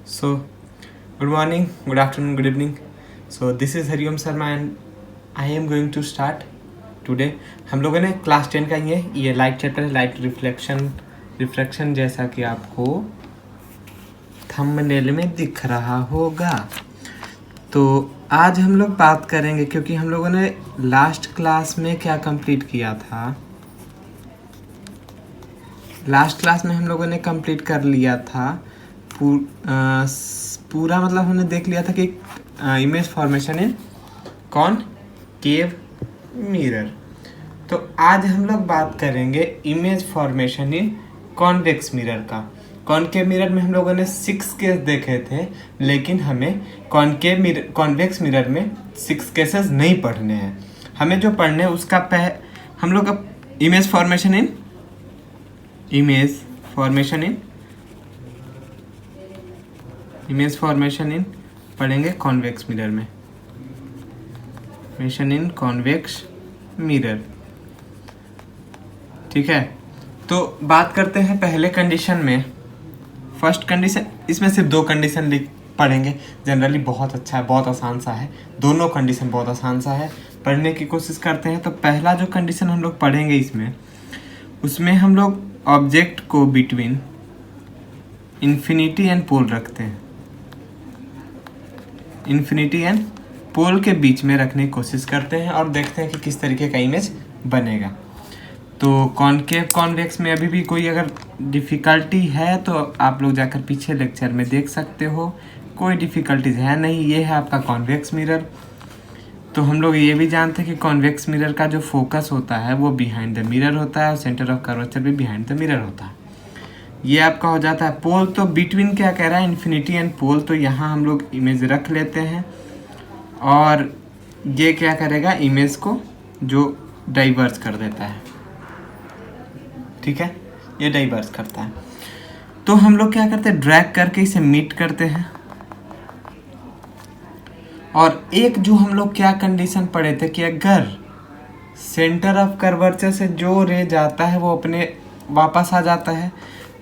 So, good morning, good afternoon, good evening. So, this is Hariom Sharma and I am going to start today. हम लोगों ने class 10 का ये light chapter light reflection जैसा कि आपको थंबनेल में दिख रहा होगा। तो आज हम लोग बात करेंगे क्योंकि हम लोगों ने लास्ट क्लास में क्या कंप्लीट किया था। लास्ट क्लास में हम लोगों ने कंप्लीट कर लिया था पूरा मतलब हमने देख लिया था कि इमेज फॉर्मेशन इन कॉनकेव मिरर। तो आज हम लोग बात करेंगे इमेज फॉर्मेशन इन कॉन्वेक्स मिरर का। कॉनकेव मिरर में हम लोगों ने 6 केस देखे थे, लेकिन हमें कॉन्वेक्स मिरर में 6 केसेस नहीं पढ़ने हैं। हमें जो पढ़ने हैं उसका हम लोग अब इमेज फॉर्मेशन इन पढ़ेंगे कॉन्वेक्स मिरर में। फॉर्मेशन इन कॉन्वेक्स मिरर, ठीक है। तो बात करते हैं पहले कंडीशन में। फर्स्ट कंडीशन, इसमें सिर्फ 2 कंडीशन पढ़ेंगे। जनरली बहुत अच्छा है, बहुत आसान सा है, दोनों कंडीशन बहुत आसान सा है, पढ़ने की कोशिश करते हैं। तो पहला जो कंडीशन हम लोग पढ़ेंगे उसमें हम लोग ऑब्जेक्ट को बिटवीन इन्फिनिटी एंड पोल रखते हैं। इन्फिनिटी एंड पोल के बीच में रखने की कोशिश करते हैं और देखते हैं कि किस तरीके का इमेज बनेगा। तो कॉनकेव कॉन्वेक्स में अभी भी कोई अगर डिफ़िकल्टी है तो आप लोग जाकर पीछे लेक्चर में देख सकते हो। कोई डिफ़िकल्टीज है नहीं, ये है आपका कॉन्वेक्स मिरर। तो हम लोग ये भी जानते हैं कि कॉन्वेक्स मिरर का जो फोकस होता है वो बिहाइंड द मिरर होता है और सेंटर ऑफ कर्वेचर भी बिहाइंड द मिरर होता है। ये आपका हो जाता है पोल। तो बिटवीन क्या कह रहा है, इन्फिनिटी एंड पोल। तो यहाँ हम लोग इमेज रख लेते हैं और ये क्या करेगा, इमेज को जो डाइवर्स कर देता है, ठीक है, ये डाइवर्स करता है। तो हम लोग क्या करते हैं, ड्रैग करके इसे मीट करते हैं। और एक जो हम लोग क्या कंडीशन पढ़े थे कि अगर सेंटर ऑफ कर्वेचर से जो रे जाता है वो अपने वापस आ जाता है,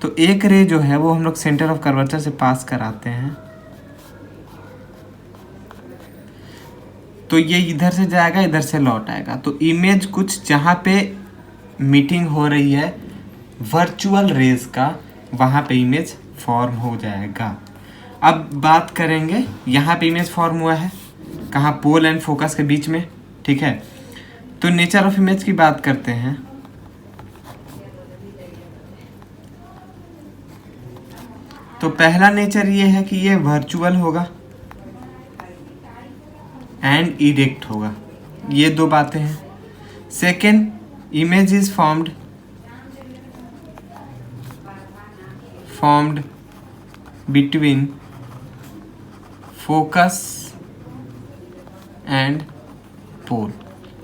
तो एक रे जो है वो हम लोग सेंटर ऑफ कर्वेचर से पास कराते हैं, तो ये इधर से जाएगा, इधर से लौट आएगा। तो इमेज कुछ जहाँ पे मीटिंग हो रही है वर्चुअल रेज का, वहाँ पे इमेज फॉर्म हो जाएगा। अब बात करेंगे, यहाँ पे इमेज फॉर्म हुआ है कहाँ, पोल एंड फोकस के बीच में, ठीक है। तो नेचर ऑफ इमेज की बात करते हैं। तो पहला नेचर ये है कि ये वर्चुअल होगा एंड इरेक्ट होगा, ये 2 बातें हैं। Second, image is formed between focus and pole.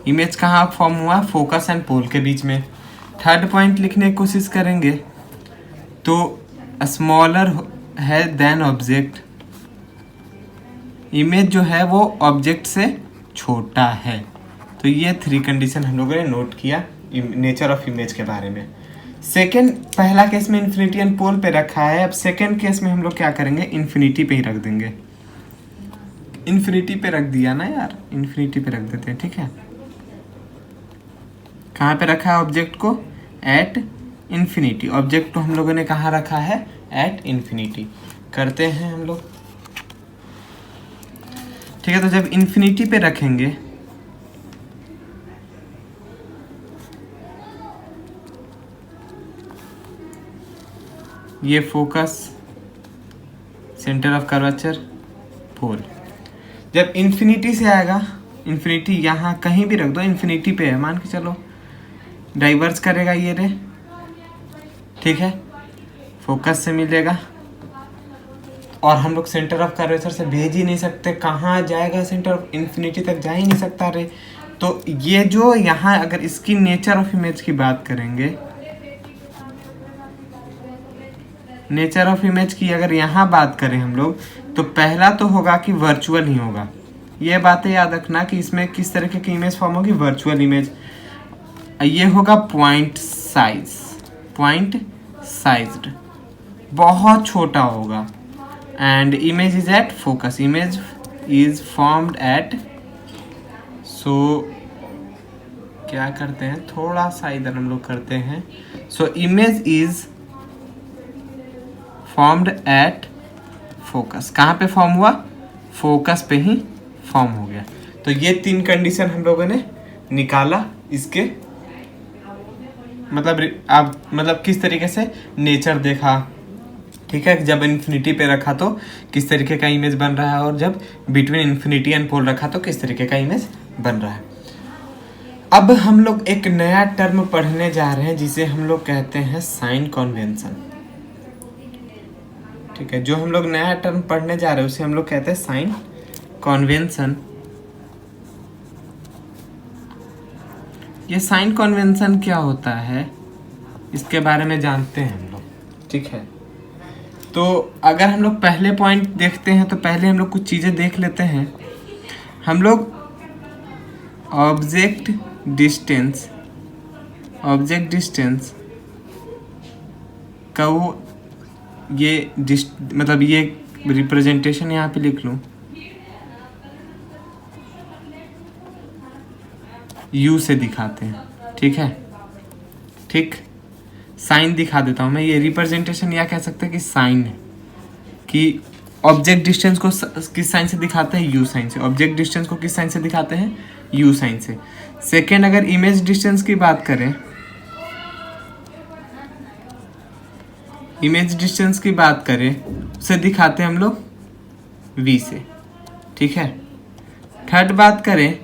Image कहाँ फॉर्म हुआ, फोकस एंड पोल के बीच में। थर्ड पॉइंट लिखने की कोशिश करेंगे तो स्मॉलर है देन ऑब्जेक्ट। इमेज जो है वो ऑब्जेक्ट से छोटा है। तो ये 3 कंडीशन हम लोगों ने नोट किया नेचर ऑफ इमेज के बारे में। सेकेंड, पहला केस में इन्फिनिटी एंड पोल पे रखा है। अब सेकेंड केस में हम लोग क्या करेंगे, इन्फिनिटी पे ही रख देंगे। इन्फिनिटी पे रख दिया ना यार, इन्फिनिटी पे रख देते हैं, ठीक है। कहाँ पे रखा है ऑब्जेक्ट को, एट इन्फिनिटी। ऑब्जेक्ट को हम लोगों ने कहाँ रखा है, एट इन्फिनिटी। करते हैं हम लोग, ठीक है। तो जब इन्फिनिटी पे रखेंगे ये फोकस, सेंटर ऑफ कर्वेचर, पोल। जब इन्फिनिटी से आएगा, इन्फिनिटी यहाँ कहीं भी रख दो, इन्फिनिटी पे है मान के चलो, डाइवर्स करेगा ये रे, ठीक है, फोकस से मिलेगा। और हम लोग सेंटर ऑफ कर्वेचर से भेज ही नहीं सकते, कहाँ जाएगा, सेंटर ऑफ इन्फिनिटी तक जा ही नहीं सकता रे। तो ये जो यहाँ अगर इसकी नेचर ऑफ इमेज की बात करेंगे, नेचर ऑफ इमेज की अगर यहाँ बात करें हम लोग, तो पहला तो होगा कि वर्चुअल ही होगा। ये बातें याद रखना कि इसमें किस तरीके की इमेज फॉर्म होगी, वर्चुअल इमेज। ये होगा पॉइंट साइज्ड, बहुत छोटा होगा। And image is at focus, image is formed at, so क्या करते हैं, थोड़ा सा इधर हम लोग करते हैं, so image is formed at focus, कहाँ पे फॉर्म हुआ, फोकस पे ही फॉर्म हो गया। तो ये 3 कंडीशन हम लोगों ने निकाला इसके, मतलब किस तरीके से नेचर देखा, ठीक है, जब इन्फिनिटी पे रखा तो किस तरीके का इमेज बन रहा है, और जब बिटवीन इन्फिनिटी एंड पोल रखा तो किस तरीके का इमेज बन रहा है। अब हम लोग एक नया टर्म पढ़ने जा रहे हैं जिसे हम लोग कहते हैं साइन कन्वेंशन, ठीक है, जो हम लोग नया टर्म पढ़ने जा रहे हैं उसे हम लोग कहते हैं साइन कन्वेंशन। ये साइन कन्वेंशन क्या होता है इसके बारे में जानते हैं हम लोग, ठीक है। तो अगर हम लोग पहले पॉइंट देखते हैं तो पहले हम लोग कुछ चीज़ें देख लेते हैं। हम लोग ऑब्जेक्ट डिस्टेंस का वो ये मतलब ये रिप्रेजेंटेशन यहाँ पे लिख लूँ, यू से दिखाते हैं, ठीक है, ठीक, साइन दिखा देता हूँ मैं, ये रिप्रेजेंटेशन या कह सकते हैं कि साइन है, कि ऑब्जेक्ट डिस्टेंस को किस साइन से दिखाते हैं, यू साइन से, ऑब्जेक्ट डिस्टेंस को किस साइन से दिखाते हैं, यू साइन से। सेकेंड, अगर इमेज डिस्टेंस की बात करें, उसे दिखाते हैं हम लोग वी से, ठीक है। थर्ड बात करें,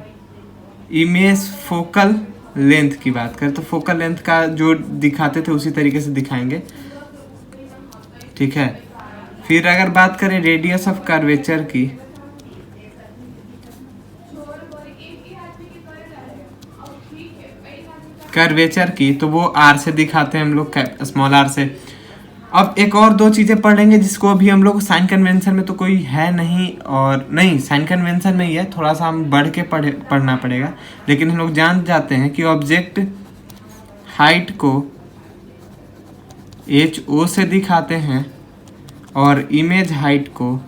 इमेज फोकल लेंथ की बात करें तो फोकल लेंथ का जो दिखाते थे उसी तरीके से दिखाएंगे, ठीक है। फिर अगर बात करें रेडियस ऑफ कर्वेचर की, तो वो आर से दिखाते हैं हम लोग, स्मॉल आर से। अब एक और 2 चीज़ें पढ़ लेंगे जिसको अभी हम लोग साइन कन्वेंशन में तो कोई है नहीं, और नहीं साइन कन्वेंशन में ही है, थोड़ा सा हम बढ़ के पढ़ना पड़ेगा, लेकिन हम लोग जान जाते हैं कि ऑब्जेक्ट हाइट को HO से दिखाते हैं और इमेज हाइट को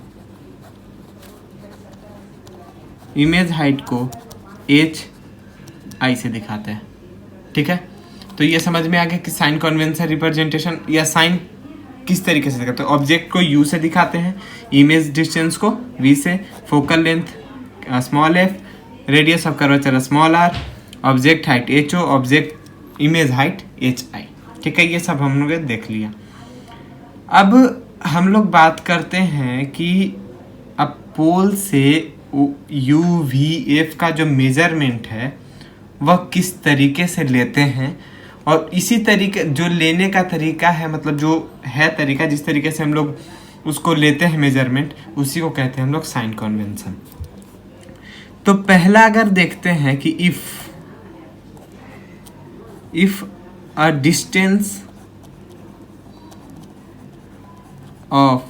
HI से दिखाते हैं, ठीक है। तो ये समझ में आ गया कि साइन कन्वेंशन रिप्रेजेंटेशन या साइन किस तरीके से दिखाते हैं। ऑब्जेक्ट को यू से दिखाते हैं, इमेज डिस्टेंस को वी से, focal length small f, radius of curvature small r, object height HO, object image height HI, ठीक है। ये सब हम लोग देख लिया। अब हम लोग बात करते हैं कि अब पोल से UVF का जो मेजरमेंट है वह किस तरीके से लेते हैं, और इसी तरीके जो लेने का तरीका है, मतलब जो है तरीका जिस तरीके से हम लोग उसको लेते हैं मेजरमेंट, उसी को कहते हैं हम लोग साइन कन्वेंशन। तो पहला अगर देखते हैं कि if a distance of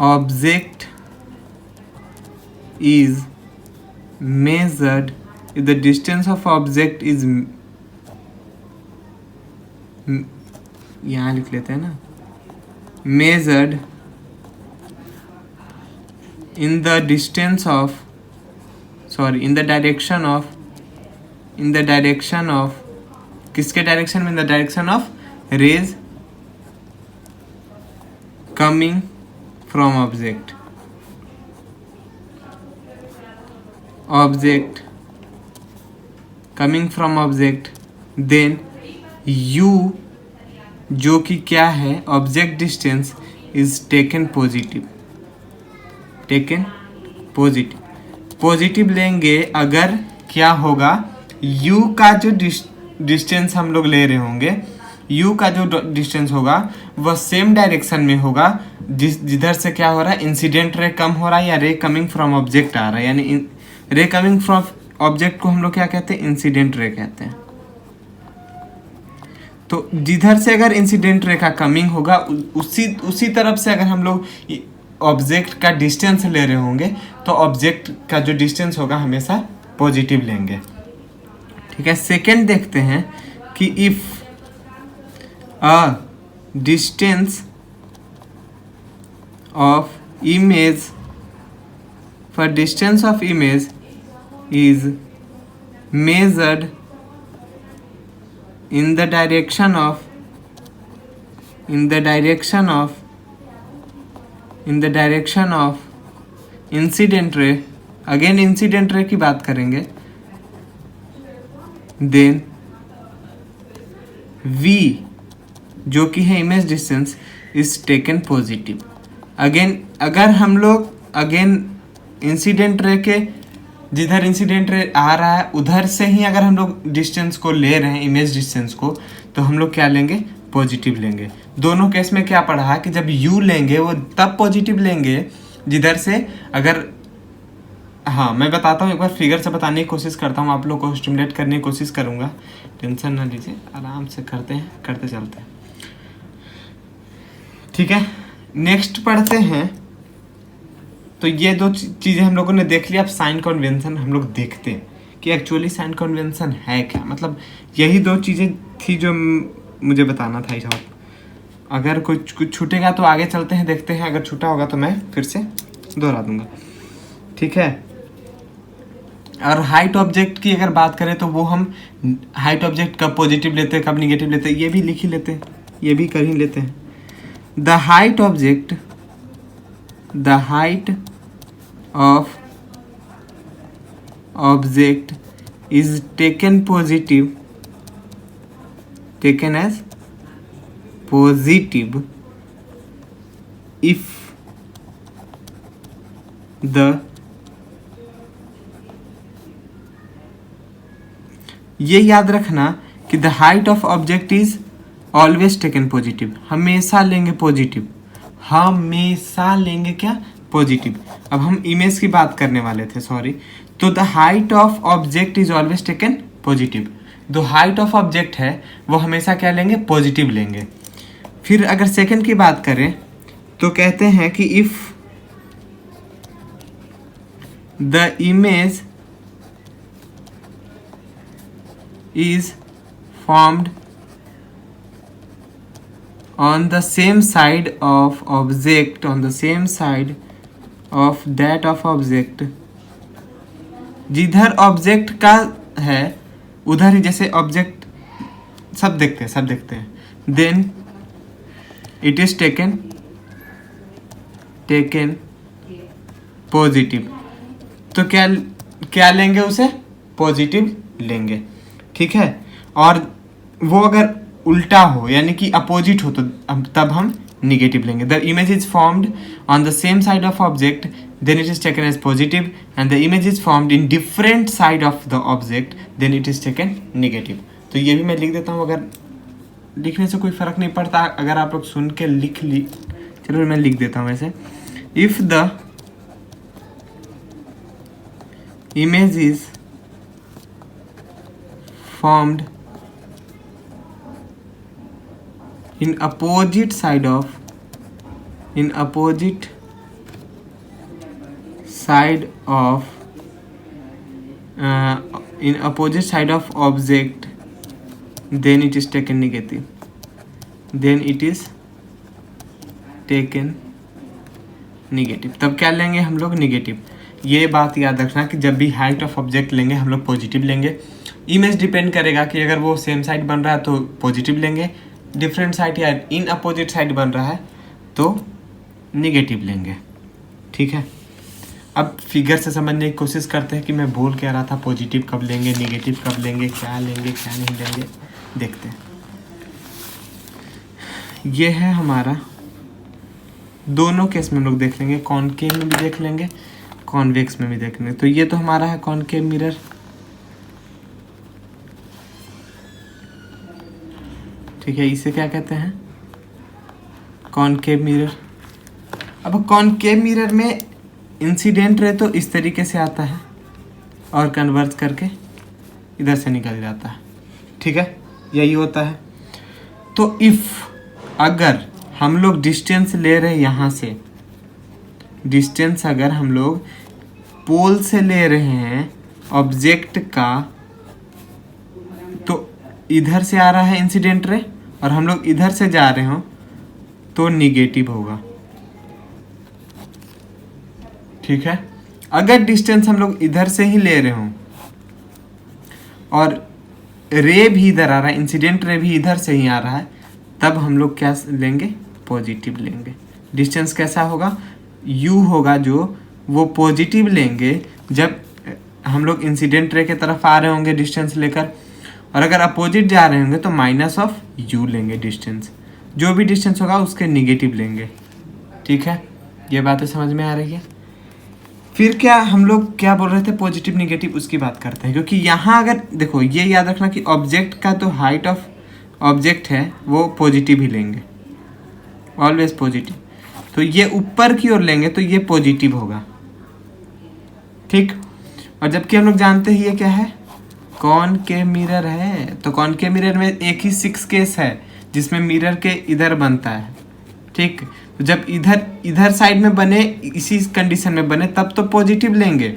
object is measured, if the distance of object is, यहाँ लिख लेते हैं ना, measured in the distance of, sorry, in the direction of, किसके डायरेक्शन में, in the direction of rays coming from object coming from object, then u जो कि क्या है, object distance is taken positive लेंगे अगर क्या होगा, u का जो डिस्टेंस हम लोग ले रहे होंगे, u का जो डिस्टेंस होगा वह सेम डायरेक्शन में होगा जिधर से क्या हो रहा है, इंसिडेंट रे कम हो रहा है या रे कमिंग फ्रॉम ऑब्जेक्ट आ रहा है, यानी रे कमिंग फ्रॉम ऑब्जेक्ट को हम लोग क्या कहते हैं, इंसिडेंट रे कहते हैं। तो जिधर से अगर इंसिडेंट रे का कमिंग होगा उसी तरफ से अगर हम लोग ऑब्जेक्ट का डिस्टेंस ले रहे होंगे तो ऑब्जेक्ट का जो डिस्टेंस होगा हमेशा पॉजिटिव लेंगे, ठीक है। सेकेंड देखते हैं कि if a distance of image for distance of image is measured in the direction of incident ray, again incident ray की बात करेंगे, देन v जो कि है image distance is taken positive. Again अगर हम लोग अगेन इंसिडेंट रे के जिधर इंसिडेंट रे आ रहा है उधर से ही अगर हम लोग डिस्टेंस को ले रहे हैं, इमेज डिस्टेंस को, तो हम लोग क्या लेंगे, पॉजिटिव लेंगे। दोनों केस में क्या पढ़ा है कि जब u लेंगे वो तब पॉजिटिव लेंगे जिधर से अगर, हाँ मैं बताता हूँ, एक बार फिगर से बताने की कोशिश करता हूँ, आप लोग को स्टिमुलेट करने की कोशिश करूँगा, टेंशन ना लीजिए, आराम से करते चलते हैं, ठीक है। नेक्स्ट पढ़ते हैं। तो ये दो चीज़ें हम लोगों ने देख लिया। अब साइन कन्वेंशन हम लोग देखते हैं कि एक्चुअली साइन कन्वेंशन है क्या, मतलब यही दो चीज़ें थी जो मुझे बताना था। इस अगर कुछ छूटेगा तो आगे चलते हैं, देखते हैं, अगर छूटा होगा तो मैं फिर से दोहरा दूंगा, ठीक है। और हाइट ऑब्जेक्ट की अगर बात करें तो वो हम हाइट ऑब्जेक्ट कब पॉजिटिव लेते हैं, कब निगेटिव लेते हैं, ये भी लिख ही लेते हैं, ये भी कर ही लेते हैं। The height of object is taken as positive if ये याद रखना कि the height of object is always taken positive, हमेशा लेंगे पॉजिटिव, हमेशा लेंगे क्या, पॉजिटिव। अब हम इमेज की बात करने वाले थे, सॉरी। तो the height of object is always taken positive, जो हाइट ऑफ ऑब्जेक्ट है वो हमेशा क्या लेंगे, पॉजिटिव लेंगे। फिर अगर सेकंड की बात करें तो कहते हैं कि if the image is formed on the same side of object, that of object, जिधर ऑब्जेक्ट का है उधर ही, जैसे ऑब्जेक्ट सब देखते हैं, then it is taken positive. तो क्या लेंगे, उसे पॉजिटिव लेंगे, ठीक है। और वो अगर उल्टा हो यानी कि अपोजिट हो तो तब हम निगेटिव लेंगे। The image is formed on the same side of object, then it is taken as positive, and the image is formed in different side of the object, then it is taken negative। तो ये भी मैं लिख देता हूँ, अगर लिखने से कोई फर्क नहीं पड़ता, अगर आप लोग सुन के चलो मैं लिख देता हूँ ऐसे। If the image is formed in opposite side of object, then it is taken negative, तब क्या लेंगे हम लोग, निगेटिव। ये बात याद रखना कि जब भी हाइट ऑफ ऑब्जेक्ट लेंगे हम लोग पॉजिटिव लेंगे। इमेज डिपेंड करेगा कि अगर वो सेम साइड बन रहा है तो पॉजिटिव लेंगे, डिफरेंट साइड या इन अपोजिट साइड बन रहा है तो निगेटिव लेंगे, ठीक है। अब फिगर से समझने की कोशिश करते हैं कि मैं बोल क्या रहा था, पॉजिटिव कब लेंगे, निगेटिव कब लेंगे, क्या लेंगे क्या नहीं लेंगे, देखते हैं। ये है हमारा, दोनों केस में हम लोग देख लेंगे, कॉनकेव में भी देख लेंगे, कॉन्वेक्स में भी देख लेंगे। तो ये तो हमारा है कॉनकेव मिरर, ठीक है, इसे क्या कहते हैं, कॉनकेव मिरर। अब कॉनकेव मिरर में इंसिडेंट रे तो इस तरीके से आता है और कन्वर्ज करके इधर से निकल जाता है, ठीक है, यही होता है। तो इफ अगर हम लोग डिस्टेंस ले रहे हैं, यहाँ से डिस्टेंस अगर हम लोग पोल से ले रहे हैं ऑब्जेक्ट का, तो इधर से आ रहा है इंसिडेंट रे और हम लोग इधर से जा रहे हो तो निगेटिव होगा, ठीक है। अगर डिस्टेंस हम लोग इधर से ही ले रहे हों और रे भी इधर आ रहा है, इंसिडेंट रे भी इधर से ही आ रहा है, तब हम लोग क्या लेंगे, पॉजिटिव लेंगे। डिस्टेंस कैसा होगा, u होगा जो, वो पॉजिटिव लेंगे जब हम लोग इंसिडेंट रे के तरफ आ रहे होंगे डिस्टेंस लेकर, और अगर अपोजिट जा रहे होंगे तो माइनस ऑफ u लेंगे डिस्टेंस। जो भी डिस्टेंस होगा उसके निगेटिव लेंगे, ठीक है। ये बातें समझ में आ रही है। फिर क्या हम लोग क्या बोल रहे थे, पॉजिटिव निगेटिव, उसकी बात करते हैं। क्योंकि यहाँ अगर देखो, ये याद रखना कि ऑब्जेक्ट का तो हाइट ऑफ ऑब्जेक्ट है वो पॉजिटिव ही लेंगे, ऑलवेज पॉजिटिव। तो ये ऊपर की ओर लेंगे तो ये पॉजिटिव होगा, ठीक। और जबकि हम लोग जानते हैं ये क्या है, कॉनकेव मिरर है। तो कॉनकेव मिरर में एक ही 6 केस है जिसमें मिरर के इधर बनता है, ठीक। तो जब इधर साइड में बने, इसी कंडीशन में बने, तब तो पॉजिटिव लेंगे,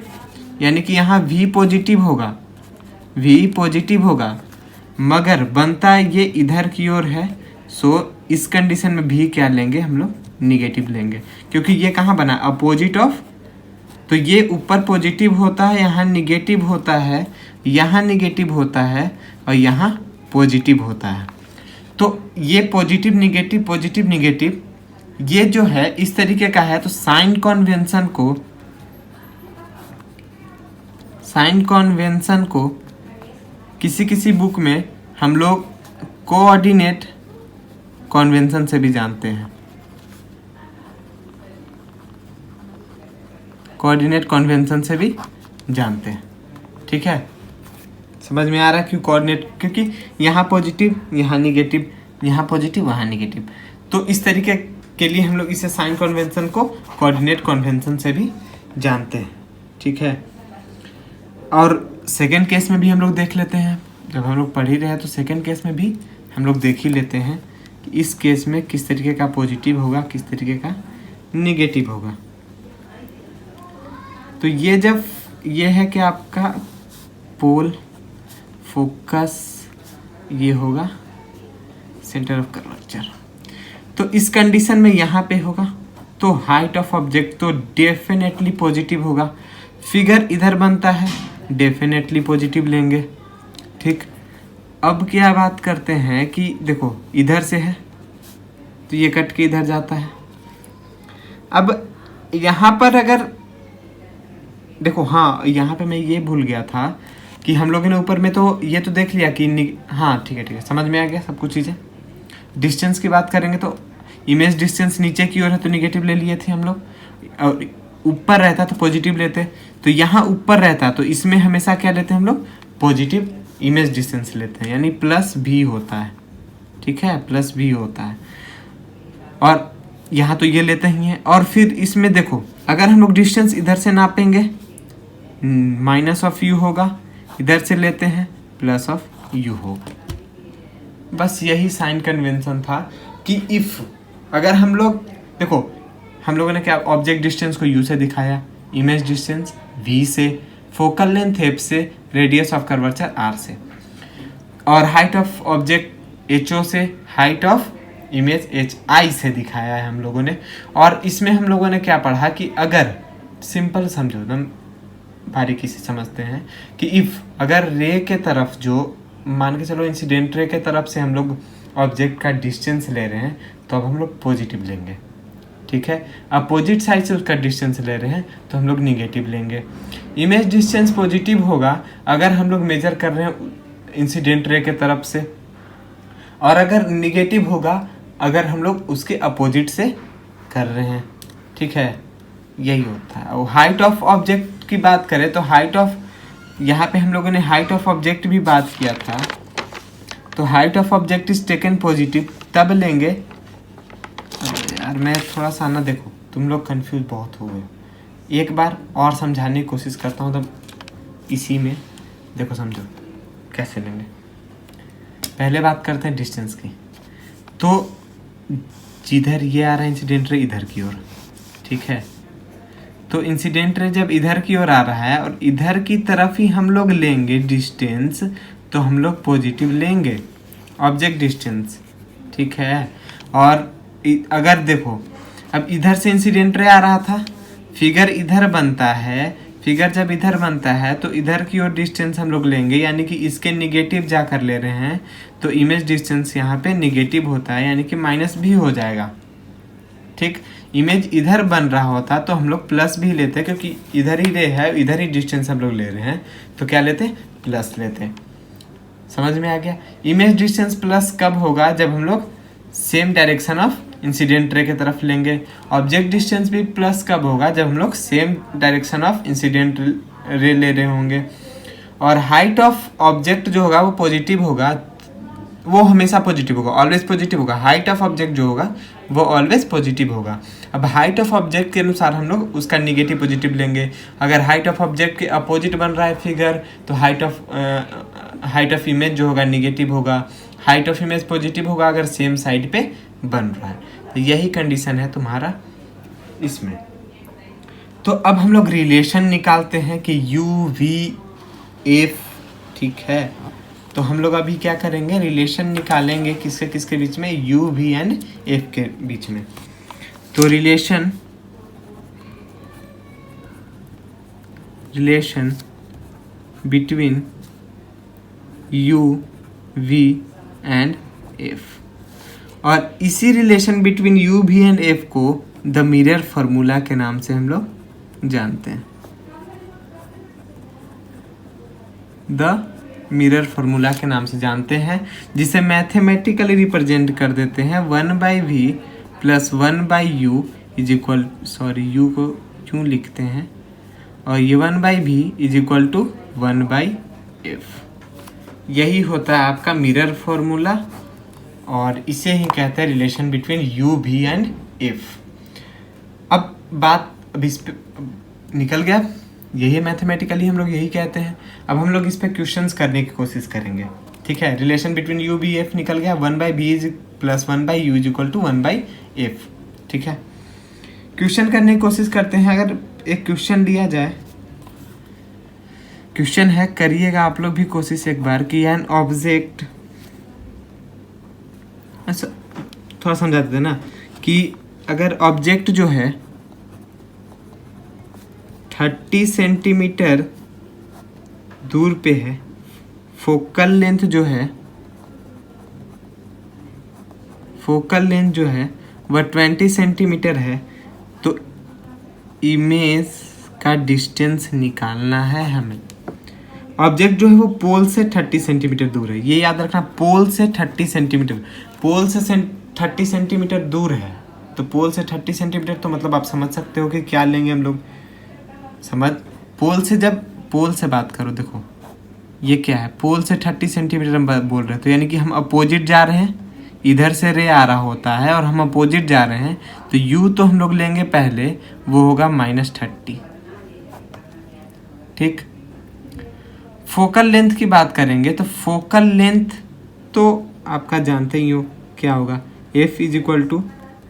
यानी कि यहाँ v पॉजिटिव होगा, v पॉजिटिव होगा, मगर बनता ये इधर की ओर है। सो इस कंडीशन में भी क्या लेंगे हम लोग, निगेटिव लेंगे, क्योंकि ये कहाँ बना, अपोजिट ऑफ। तो ये ऊपर पॉजिटिव होता है, यहाँ निगेटिव होता है, यहाँ निगेटिव होता है, और यहाँ पॉजिटिव होता है। तो ये पॉजिटिव निगेटिव ये जो है इस तरीके का है। तो साइन कन्वेंशन को किसी बुक में हम लोग कोऑर्डिनेट कन्वेंशन से भी जानते हैं, कोऑर्डिनेट कन्वेंशन से भी जानते हैं, ठीक है। समझ में आ रहा है क्यों कोऑर्डिनेट, क्योंकि यहाँ पॉजिटिव, यहाँ निगेटिव, यहाँ पॉजिटिव, वहाँ निगेटिव। तो इस तरीके के लिए हम लोग इसे साइन कन्वेंशन को कोऑर्डिनेट कन्वेंशन से भी जानते हैं, ठीक है। और सेकेंड केस में भी हम लोग देख लेते हैं, जब हम लोग पढ़ ही रहे हैं तो सेकेंड केस में भी हम लोग देख ही लेते हैं कि इस केस में किस तरीके का पॉजिटिव होगा, किस तरीके का निगेटिव होगा। तो ये जब ये है कि आपका पोल फोकस, ये होगा सेंटर ऑफ कर्वेचर। तो इस कंडीशन में यहाँ पे होगा तो हाइट ऑफ ऑब्जेक्ट तो डेफिनेटली पॉजिटिव होगा। फिगर इधर बनता है, डेफिनेटली पॉजिटिव लेंगे, ठीक। अब क्या बात करते हैं कि देखो इधर से है तो ये कट के इधर जाता है। अब यहाँ पर अगर देखो, हाँ यहाँ पे मैं ये भूल गया था कि हम लोगों ने ऊपर में तो ये तो देख लिया कि हाँ ठीक है, समझ में आ गया सब कुछ चीज़ें। डिस्टेंस की बात करेंगे तो इमेज डिस्टेंस नीचे की ओर है तो निगेटिव ले लिए थे हम लोग, और ऊपर रहता तो पॉजिटिव लेते। तो यहाँ ऊपर रहता तो इसमें हमेशा क्या लेते हैं हम लोग, पॉजिटिव इमेज डिस्टेंस लेते हैं, यानी प्लस भी होता है, ठीक है, प्लस भी होता है। और यहाँ तो ये लेते ही हैं। और फिर इसमें देखो अगर हम लोग डिस्टेंस इधर से नापेंगे माइनस ऑफ यू होगा, इधर से लेते हैं प्लस ऑफ यू होगा। बस यही साइन कन्वेंशन था कि इफ़ अगर हम लोग देखो, हम लोगों ने क्या ऑब्जेक्ट डिस्टेंस को u से दिखाया, इमेज डिस्टेंस v से, फोकल लेंथ f से, रेडियस ऑफ कर्वेचर r से, और हाइट ऑफ ऑब्जेक्ट ho से, हाइट ऑफ इमेज hi से दिखाया है हम लोगों ने। और इसमें हम लोगों ने क्या पढ़ा कि अगर सिंपल समझो, एकदम बारीकी से समझते हैं कि इफ़ अगर रे के तरफ जो मान के चलो इंसिडेंट रे के तरफ से हम लोग ऑब्जेक्ट का डिस्टेंस ले रहे हैं तो अब हम लोग पॉजिटिव लेंगे, ठीक है। अपोजिट साइड से उसका डिस्टेंस ले रहे हैं तो हम लोग निगेटिव लेंगे। इमेज डिस्टेंस पॉजिटिव होगा अगर हम लोग मेजर कर रहे हैं इंसिडेंट रे के तरफ से, और अगर निगेटिव होगा अगर हम लोग उसके अपोजिट से कर रहे हैं, ठीक है, यही होता है। और हाइट ऑफ ऑब्जेक्ट की बात करें तो हाइट ऑफ, यहाँ पे हम लोगों ने हाइट ऑफ ऑब्जेक्ट भी बात किया था, तो height of object is taken positive तब लेंगे। यार मैं थोड़ा सा ना, देखो तुम लोग कंफ्यूज बहुत हो गए, एक बार और समझाने की कोशिश करता हूँ, तब इसी में देखो समझो कैसे लेंगे। पहले बात करते हैं डिस्टेंस की। तो जिधर ये आ रहा है इंसिडेंट रे इधर की ओर, ठीक है, तो इंसिडेंट रे जब इधर की ओर आ रहा है और इधर की तरफ ही हम लोग लेंगे डिस्टेंस, तो हम लोग पॉजिटिव लेंगे ऑब्जेक्ट डिस्टेंस, ठीक है। और अगर देखो अब इधर से इंसिडेंट रे आ रहा था फिगर इधर बनता है, फिगर जब इधर बनता है तो इधर की ओर डिस्टेंस हम लोग लेंगे, यानी कि इसके निगेटिव जाकर ले रहे हैं तो इमेज डिस्टेंस यहाँ पे निगेटिव होता है, यानी कि माइनस भी हो जाएगा। ठीक, इमेज इधर बन रहा होता तो हम लोग प्लस भी लेते, क्योंकि इधर ही रे है, इधर ही डिस्टेंस हम लोग ले रहे हैं तो क्या लेते, प्लस लेते। समझ में आ गया। इमेज डिस्टेंस प्लस कब होगा, जब हम लोग same direction of incident ray की तरफ लेंगे। ऑब्जेक्ट डिस्टेंस भी प्लस कब होगा, जब हम लोग same direction of incident ray ले रहे होंगे। और हाइट ऑफ ऑब्जेक्ट जो होगा वो पॉजिटिव होगा, वो हमेशा पॉजिटिव होगा, ऑलवेज पॉजिटिव होगा। हाइट ऑफ ऑब्जेक्ट जो होगा वो ऑलवेज पॉजिटिव होगा। अब हाइट ऑफ ऑब्जेक्ट के अनुसार हम लोग उसका निगेटिव पॉजिटिव लेंगे। अगर हाइट ऑफ ऑब्जेक्ट के अपोजिट बन रहा है फिगर तो हाइट ऑफ इमेज जो होगा निगेटिव होगा, हाइट ऑफ इमेज पॉजिटिव होगा अगर सेम साइड पे बन रहा है। तो यही कंडीशन है तुम्हारा इसमें। तो अब हम लोग रिलेशन निकालते हैं कि यू वी एफ, ठीक है। तो हम लोग अभी क्या करेंगे, रिलेशन निकालेंगे किसके किसके बीच में, यू वी एंड एफ के बीच में। तो relation between u v and f, और इसी relation between u v and f को द मिरर फार्मूला के नाम से हम लोग जानते हैं। द मिरर फार्मूला के नाम से जानते हैं, जिसे मैथमेटिकली रिप्रेजेंट कर देते हैं 1/v plus 1/u is equal, sorry u को क्यों लिखते हैं, और ये 1/v is equal to 1/f। यही होता है आपका मिरर फार्मूला, और इसे ही कहते हैं relation between u v and f. अब बात अब इस पे निकल गया, यही मैथमेटिकली हम लोग यही कहते हैं। अब हम लोग इस पे क्वेश्चंस करने की कोशिश करेंगे, ठीक है। Relation between u V F निकल गया, 1/v plus 1/u is equal to 1/f, ठीक है। क्वेश्चन करने की कोशिश करते हैं। अगर एक क्वेश्चन दिया जाए, क्वेश्चन है, करिएगा आप लोग भी कोशिश एक बार कि एन ऑब्जेक्ट, अच्छा थोड़ा समझा देते ना, कि अगर ऑब्जेक्ट जो है 30 सेंटीमीटर दूर पे है, फोकल लेंथ जो है वह 20 सेंटीमीटर है, तो इमेज का डिस्टेंस निकालना है हमें। ऑब्जेक्ट जो है वो पोल से 30 सेंटीमीटर दूर है, ये याद रखना, पोल से 30 सेंटीमीटर, पोल से 30 सेंटीमीटर दूर है। तो पोल से 30 सेंटीमीटर, तो मतलब आप समझ सकते हो कि क्या लेंगे हम लोग। पोल से, जब पोल से बात करो, देखो ये क्या है, पोल से 30 सेंटीमीटर हम बोल रहे हैं, तो यानी कि हम अपोजिट जा रहे हैं, इधर से रे आ रहा होता है और हम अपोजिट जा रहे हैं, तो यू तो हम लोग लेंगे पहले, वो होगा -30, ठीक। फोकल लेंथ की बात करेंगे तो फोकल लेंथ तो आपका जानते ही हो क्या होगा, f is equal to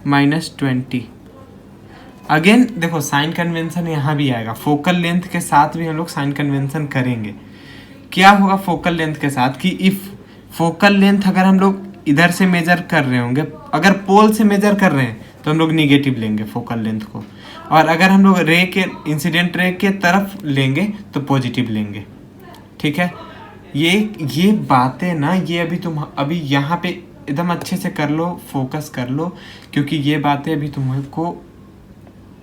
-20। Again देखो साइन कन्वेंशन यहाँ भी आएगा, फोकल लेंथ के साथ भी हम लोग साइन कन्वेंशन करेंगे। क्या होगा फोकल लेंथ के साथ, कि इफ फोकल लेंथ अगर हम लोग इधर से मेजर कर रहे होंगे, अगर पोल से मेजर कर रहे हैं तो हम लोग निगेटिव लेंगे फोकल लेंथ को, और अगर हम लोग रे के इंसिडेंट रे के तरफ लेंगे तो पॉजिटिव लेंगे, ठीक है। ये बातें ना, ये अभी तुम अभी यहाँ पे एकदम अच्छे से कर लो, फोकस कर लो, क्योंकि ये बातें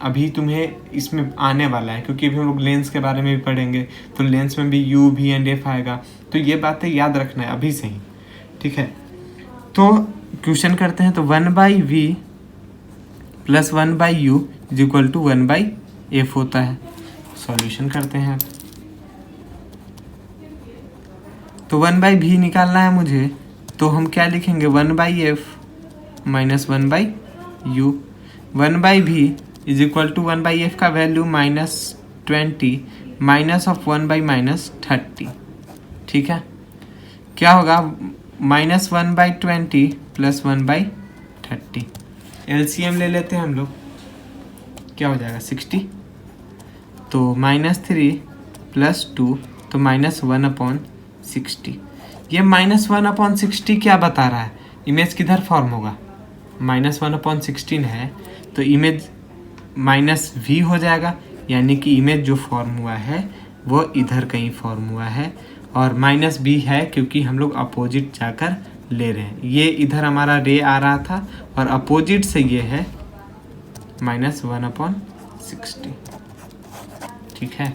अभी तुम्हें इसमें आने वाला है, क्योंकि अभी हम लोग लेंस के बारे में भी पढ़ेंगे, तो लेंस में भी यू वी एंड एफ आएगा, तो ये बातें याद रखना है अभी से ही, ठीक है। तो क्वेश्चन करते हैं, तो 1/v plus 1/u is equal to 1/f होता है। सॉल्यूशन करते हैं, तो 1/v निकालना है मुझे, तो हम क्या लिखेंगे, 1/f minus 1/u, 1/v is equal to 1/f का वैल्यू -20 माइनस ऑफ 1/-30, ठीक है। क्या होगा, -1/20 प्लस 1/30, एलसीएम ले लेते हैं हम लोग, क्या हो जाएगा 60, तो -3 प्लस 2 तो -1/60। ये -1/60 क्या बता रहा है, इमेज किधर फॉर्म होगा, -1/16 है, तो इमेज माइनस वी हो जाएगा, यानी कि इमेज जो फॉर्म हुआ है वो इधर कहीं फॉर्म हुआ है, और माइनस बी है क्योंकि हम लोग अपोजिट जाकर ले रहे हैं। ये इधर हमारा रे आ रहा था और अपोजिट से ये है -1/60। ठीक है,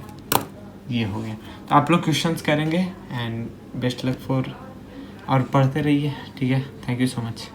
ये हो गया। तो आप लोग क्वेश्चंस करेंगे एंड बेस्ट लक फॉर, और पढ़ते रहिए। ठीक है, थैंक यू सो मच।